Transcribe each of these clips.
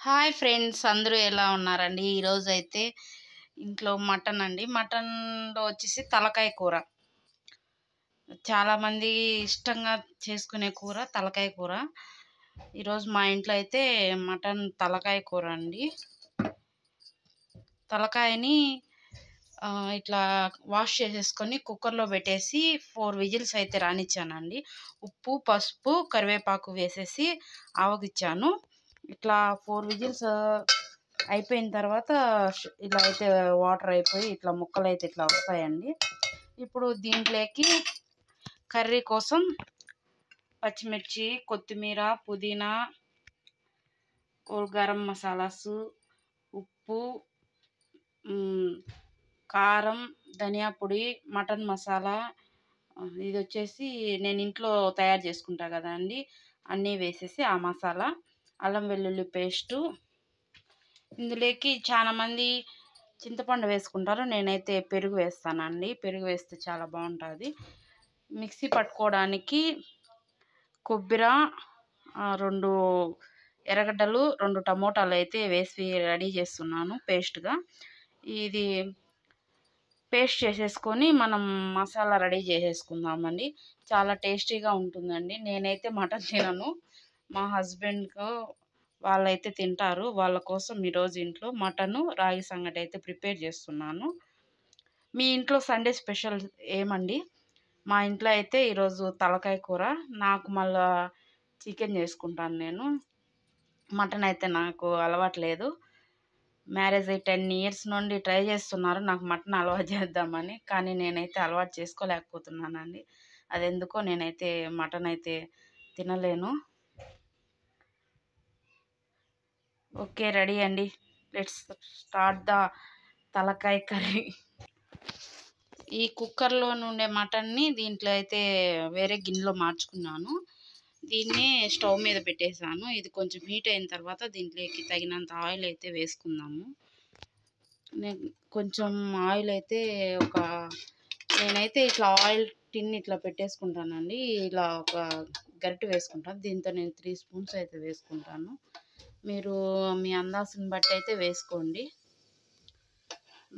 Hi friends, అందరూ ఎలా ఉన్నారండి? ఈరోజైతే ఇంట్లో మటన్ అండి. మటన్లో వచ్చేసి తలకాయ కూర. చాలామంది ఇష్టంగా చేసుకునే కూర తలకాయ కూర. ఈరోజు మా ఇంట్లో అయితే మటన్ తలకాయ కూర అండి. తలకాయని ఇట్లా వాష్ చేసేసుకొని కుక్కర్లో పెట్టేసి 4 విజిల్స్ అయితే రానిచ్చానండి. ఉప్పు, పసుపు, కరివేపాకు వేసేసి ఆవగిచ్చాను. ఇట్లా 4 విజిల్స్ అయిపోయిన తర్వాత ఇలా అయితే వాటర్ అయిపోయి ఇట్లా ముక్కలు అయితే ఇట్లా వస్తాయండి. ఇప్పుడు దీంట్లోకి కర్రీ కోసం పచ్చిమిర్చి, కొత్తిమీర, పుదీనా, గరం మసాలాసు, ఉప్పు, కారం, ధనియా పొడి, మటన్ మసాలా, ఇది వచ్చేసి నేను ఇంట్లో తయారు చేసుకుంటా కదా అండి, అన్నీ వేసేసి ఆ మసాలా, అల్లం వెల్లుల్లి పేస్టు. ఇందులోకి చాలామంది చింతపండు వేసుకుంటారు, నేనైతే పెరుగు వేస్తానండి. పెరుగు వేస్తే చాలా బాగుంటుంది. మిక్సీ పట్టుకోవడానికి కొబ్బరి, 2 ఎర్రగడ్డలు, 2 టమోటాలు అయితే వేసి రెడీ చేస్తున్నాను పేస్ట్గా. ఇది పేస్ట్ చేసేసుకొని మనం మసాలా రెడీ చేసేసుకుందామండి. చాలా టేస్టీగా ఉంటుందండి. నేనైతే మటన్ తినను, మా హస్బెండ్కు వాళ్ళైతే తింటారు. వాళ్ళ కోసం ఈరోజు ఇంట్లో మటను, రాగి సంగటి అయితే ప్రిపేర్ చేస్తున్నాను. మీ ఇంట్లో సండే స్పెషల్ ఏమండి? మా ఇంట్లో అయితే ఈరోజు తలకాయ కూర. నాకు మళ్ళా చికెన్ చేసుకుంటాను నేను. మటన్ అయితే నాకు అలవాట్లేదు. మ్యారేజ్ అయ్యి 10 ఇయర్స్ నుండి ట్రై చేస్తున్నారు నాకు మటన్ అలవాటు చేద్దామని, కానీ నేనైతే అలవాటు చేసుకోలేకపోతున్నానండి. అదెందుకో నేనైతే మటన్ అయితే తినలేను. ఓకే, రెడీ అండి. లెట్స్ స్టార్ట్ ద తలకాయ కర్రీ. ఈ కుక్కర్లో నుండే మటన్ని దీంట్లో అయితే వేరే గిన్నెలో మార్చుకున్నాను. దీన్ని స్టవ్ మీద పెట్టేశాను. ఇది కొంచెం హీట్ అయిన తర్వాత దీంట్లోకి తగినంత ఆయిల్ అయితే వేసుకుందాము. కొంచెం ఆయిల్ అయితే నేనైతే ఇట్లా ఆయిల్ టిన్ ఇట్లా పెట్టేసుకుంటానండి. ఇలా ఒక గరిటె వేసుకుంటాను. దీంతో నేను 3 స్పూన్స్ అయితే వేసుకుంటాను. మీరు మీ అందాజుని బట్టి అయితే వేసుకోండి.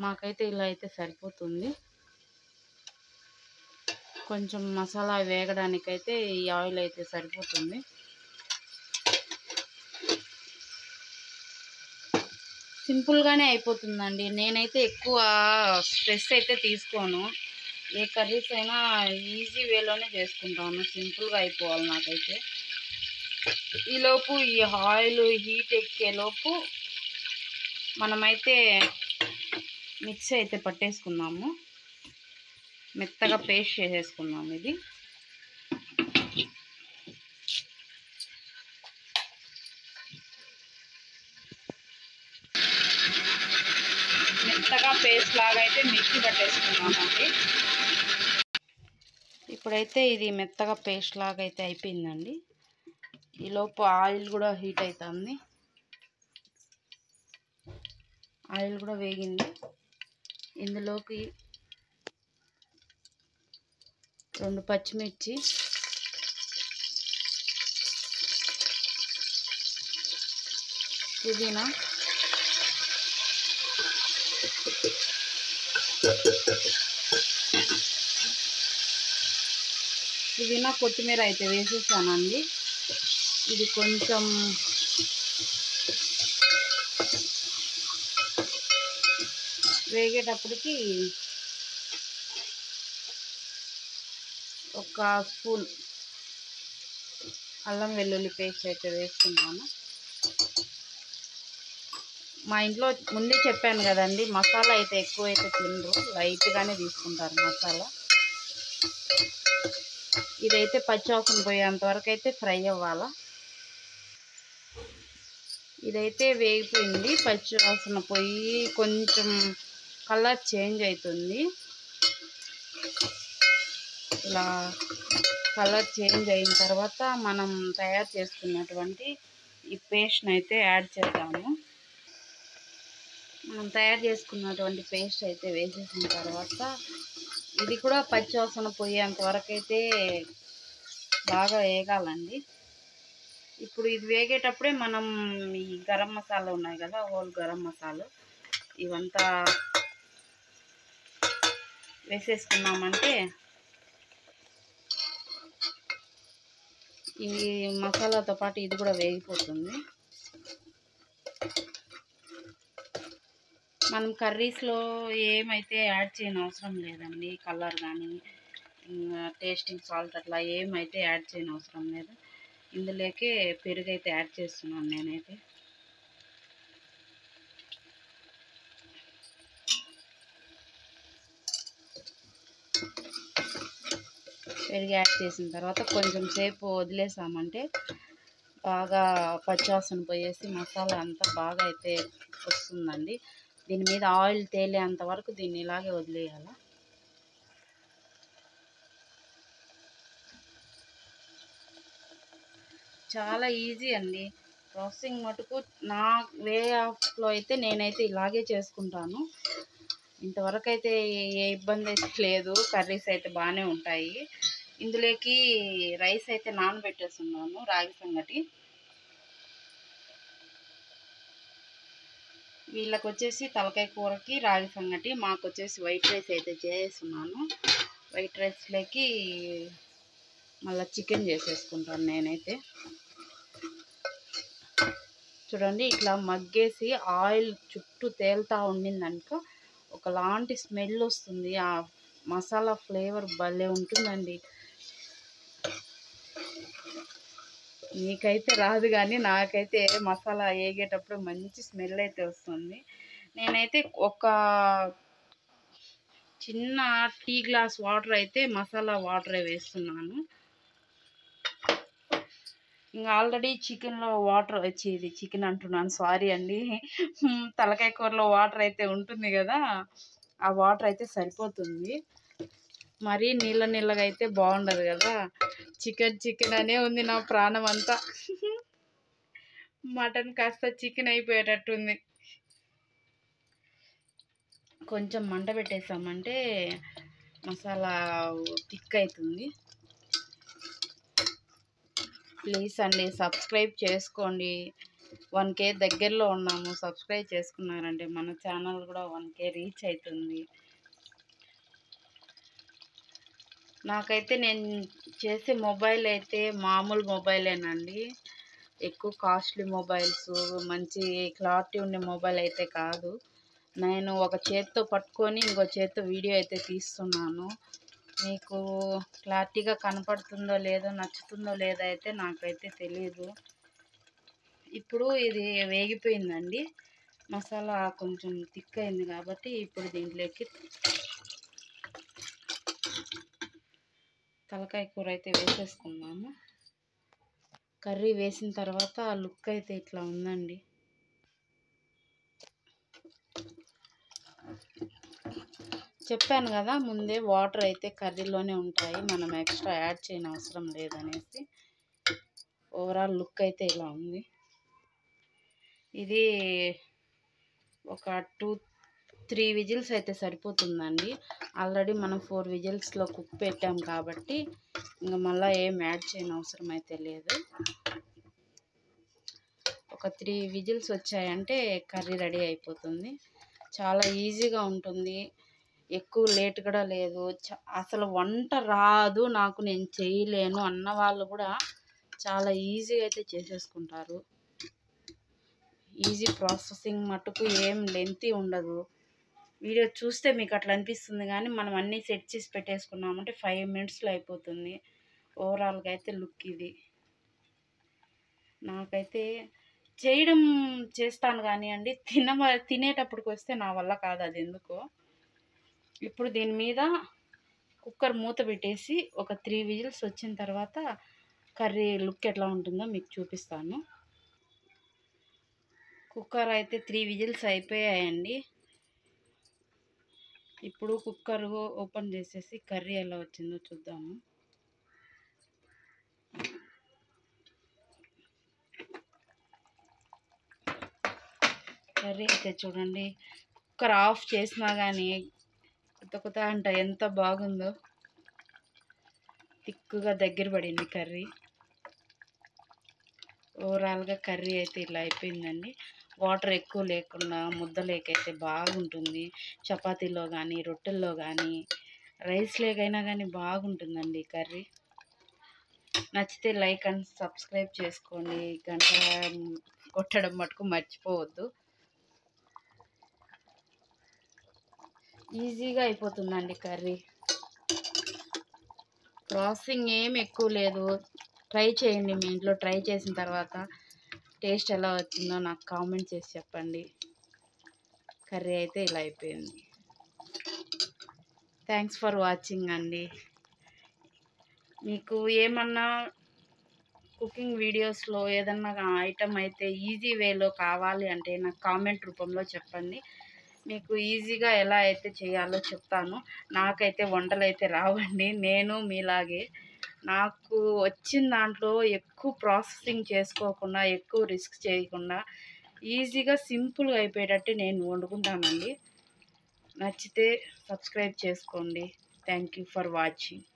మాకైతే ఇలా అయితే సరిపోతుంది. కొంచెం మసాలా వేగడానికైతే ఈ ఆయిల్ అయితే సరిపోతుంది. సింపుల్గానే అయిపోతుందండి. నేనైతే ఎక్కువ స్ట్రెస్ అయితే తీసుకోను. ఏ కర్రీస్ అయినా ఈజీ వేలోనే చేసుకుంటాను. సింపుల్గా అయిపోవాలి నాకైతే. ఈలోపు ఈ ఆయిల్ హీట్ ఎక్కేలోపు మనమైతే మిక్సీ అయితే పట్టేసుకుందాము. మెత్తగా పేస్ట్ చేసేసుకుందాము. ఇది మెత్తగా పేస్ట్ లాగా అయితే మిక్సీ పట్టేసుకున్నామండి. ఇప్పుడైతే ఇది మెత్తగా పేస్ట్ లాగా అయితే అయిపోయిందండి. ఈలోపు ఆయిల్ కూడా హీట్ అవుతుంది. ఆయిల్ కూడా వేగింది. ఇందులోకి 2 పచ్చిమిర్చి, పుదీనా, కొత్తిమీర అయితే వేసేసానండి. ఇది కొంచెం వేగేటప్పటికి 1 స్పూన్ అల్లం వెల్లుల్లి పేస్ట్ అయితే వేసుకున్నాను. మా ఇంట్లో ముందే చెప్పాను కదండి, మసాలా అయితే ఎక్కువ అయితే తినరు, లైట్గానే తీసుకుంటారు మసాలా. ఇదైతే పచ్చివాసన పోయేంత వరకు అయితే ఫ్రై అవ్వాలా. ఇదైతే వేగిపోయింది. పచ్చివాసన పోయి కొంచెం కలర్ చేంజ్ అవుతుంది. ఇలా కలర్ చేంజ్ అయిన తర్వాత మనం తయారు చేసుకున్నటువంటి ఈ పేస్ట్ని అయితే యాడ్ చేద్దాము. మనం తయారు చేసుకున్నటువంటి పేస్ట్ అయితే వేసేసిన తర్వాత ఇది కూడా పచ్చివాసన పోయేంత వరకు అయితే బాగా వేగాలండి. ఇప్పుడు ఇది వేగేటప్పుడే మనం ఈ గరం మసాలా ఉన్నాయి కదా, హోల్ గరం మసాలా ఇవంతా వేసేసుకున్నామంటే ఈ మసాలాతో పాటు ఇది కూడా వేగిపోతుంది. మనం కర్రీస్లో ఏమైతే యాడ్ చేయని అవసరం లేదండి. కలర్ కానీ టేస్టింగ్ సాల్ట్ అట్లా ఏమైతే యాడ్ చేయని అవసరం లేదు. ఇందులోకే పెరుగు అయితే యాడ్ చేస్తున్నాను నేనైతే. పెరుగు యాడ్ చేసిన తర్వాత కొంచెం సేపు వదిలేసామంటే బాగా పచ్చివాసన పోయేసి మసాలా అంతా బాగా అయితే వస్తుందండి. దీని మీద ఆయిల్ తేలేంత వరకు దీన్ని ఇలాగే వదిలేయాలి. చాలా ఈజీ అండి ప్రాసెసింగ్ మటుకు. నా వే ఆఫ్లో అయితే నేనైతే ఇలాగే చేసుకుంటాను. ఇంతవరకు అయితే ఏ ఇబ్బంది అయితే లేదు. కర్రీస్ అయితే బాగానే ఉంటాయి. ఇందులోకి రైస్ అయితే నానబెట్టేస్తున్నాను, రాగి సంగటి. వీళ్ళకి వచ్చేసి తలకాయ కూరకి రాగి సంగటి, మాకు వచ్చేసి వైట్ రైస్ అయితే చేస్తున్నాను. వైట్ రైస్లోకి మళ్ళీ చికెన్ చేసేసుకుంటాను నేనైతే. చూడండి ఇట్లా మగ్గేసి ఆయిల్ చుట్టూ తేలుతూ ఉండిందనుకో ఒకలాంటి స్మెల్ వస్తుంది. ఆ మసాలా ఫ్లేవర్ భలే ఉంటుందండి. మీకైతే రాదు కానీ నాకైతే మసాలా వేగేటప్పుడు మంచి స్మెల్ అయితే వస్తుంది. నేనైతే ఒక చిన్న టీ గ్లాస్ వాటర్ అయితే మసాలా వాటరే వేస్తున్నాను. ఇంకా ఆల్రెడీ చికెన్లో వాటర్ వచ్చేది, చికెన్ అంటున్నాను సారీ అండి, తలకాయ కూరలో వాటర్ అయితే ఉంటుంది కదా, ఆ వాటర్ అయితే సరిపోతుంది. మరీ నీళ్ళ నీళ్ళగా అయితే బాగుండదు కదా. చికెన్ అనే ఉంది నా ప్రాణం అంతా. మటన్ కాస్త చికెన్ అయిపోయేటట్టుంది. కొంచెం మంట పెట్టేసామంటే మసాలా థిక్ అవుతుంది. ప్లీజ్ అండి సబ్స్క్రైబ్ చేసుకోండి. 1K దగ్గరలో ఉన్నాము. సబ్స్క్రైబ్ చేసుకున్నారంటే మన ఛానల్ కూడా 1K రీచ్ అవుతుంది. నాకైతే నేను చేసే మొబైల్ అయితే మామూలు మొబైలేనండి. ఎక్కువ కాస్ట్లీ మొబైల్స్, మంచి క్లారిటీ ఉండే మొబైల్ అయితే కాదు. నేను ఒక చేత్తో పట్టుకొని ఇంకో చేత్తో వీడియో అయితే తీస్తున్నాను. మీకు క్లారిటీగా కనపడుతుందో లేదో, నచ్చుతుందో లేదో అయితే నాకైతే తెలీదు. ఇప్పుడు ఇది వేగిపోయిందండి. మసాలా కొంచెం థిక్ అయింది కాబట్టి ఇప్పుడు దీంట్లోకి తలకాయ కూర అయితే వేసేసుకున్నాము. కర్రీ వేసిన తర్వాత లుక్ అయితే ఇట్లా ఉందండి. చెప్పాను కదా ముందే, వాటర్ అయితే కర్రీలోనే ఉంటాయి, మనం ఎక్స్ట్రా యాడ్ చేయని అవసరం లేదనేసి. ఓవరాల్ లుక్ అయితే ఇలా ఉంది. ఇది ఒక 2-3 విజిల్స్ అయితే సరిపోతుందండి. ఆల్రెడీ మనం 4 విజిల్స్లో కుక్ పెట్టాం కాబట్టి ఇంకా మళ్ళీ ఏం యాడ్ చేయని అవసరం అయితే లేదు. ఒక 3 విజిల్స్ వచ్చాయంటే కర్రీ రెడీ అయిపోతుంది. చాలా ఈజీగా ఉంటుంది, ఎక్కువ లేట్ కూడా లేదు. అసలు వంట రాదు నాకు, నేను చేయలేను అన్న వాళ్ళు కూడా చాలా ఈజీగా అయితే చేసేసుకుంటారు. ఈజీ ప్రాసెసింగ్ మటుకు ఏం లెంతీ ఉండదు. వీడియో చూస్తే మీకు అట్లా అనిపిస్తుంది కానీ మనం అన్నీ సెట్ చేసి పెట్టేసుకున్నామంటే 5 మినిట్స్లో అయిపోతుంది. ఓవరాల్గా అయితే లుక్ ఇది. నాకైతే చేయడం చేస్తాను కానీ అండి, తినేటప్పటికి వస్తే నా వల్ల కాదు అది ఎందుకో. ఇప్పుడు దీని మీద కుక్కర్ మూత పెట్టేసి ఒక 3 విజిల్స్ వచ్చిన తర్వాత కర్రీ లుక్ ఎట్లా ఉంటుందో మీకు చూపిస్తాను. కుక్కర్ అయితే 3 విజిల్స్ అయిపోయాయండి. ఇప్పుడు కుక్కర్ ఓపెన్ చేసేసి కర్రీ ఎలా వచ్చిందో చూద్దాము. కర్రీ అయితే చూడండి, కుక్కర్ ఆఫ్ చేసినా కానీ కొత్త అంట ఎంత బాగుందో. థిక్గా దగ్గర పడింది కర్రీ. ఓవరాల్గా కర్రీ అయితే ఇలా అయిపోయిందండి. వాటర్ ఎక్కువ లేకుండా ముద్ద లేకైతే బాగుంటుంది. చపాతీలో కానీ, రొట్టెల్లో కానీ, రైస్ లేకైనా కానీ బాగుంటుందండి కర్రీ. నచ్చితే లైక్ అండ్ సబ్స్క్రైబ్ చేసుకోండి. గంట కొట్టడం మటుకు మర్చిపోవద్దు. ఈజీగా అయిపోతుందండి కర్రీ. ప్రాసెసింగ్ ఏం ఎక్కువ లేదు. ట్రై చేయండి, మీ ఇంట్లో ట్రై చేసిన తర్వాత టేస్ట్ ఎలా వచ్చిందో నాకు కామెంట్ చేసి చెప్పండి. కర్రీ అయితే ఇలా అయిపోయింది. థ్యాంక్స్ ఫర్ వాచింగ్ అండి. మీకు ఏమన్నా కుకింగ్ వీడియోస్లో ఏదన్నా ఐటమ్ అయితే ఈజీ వేలో కావాలి అంటే నాకు కామెంట్ రూపంలో చెప్పండి. మీకు ఈజీగా ఎలా అయితే చేయాలో చెప్తాను. నాకైతే వంటలు అయితే రావండి. నేను మీలాగే నాకు వచ్చిన దాంట్లో ఎక్కువ ప్రాసెసింగ్ చేసుకోకుండా, ఎక్కువ రిస్క్ చేయకుండా ఈజీగా సింపుల్గా అయిపోయేటట్టు నేను వండుకుంటానండి. నచ్చితే సబ్స్క్రైబ్ చేసుకోండి. Thank you for watching.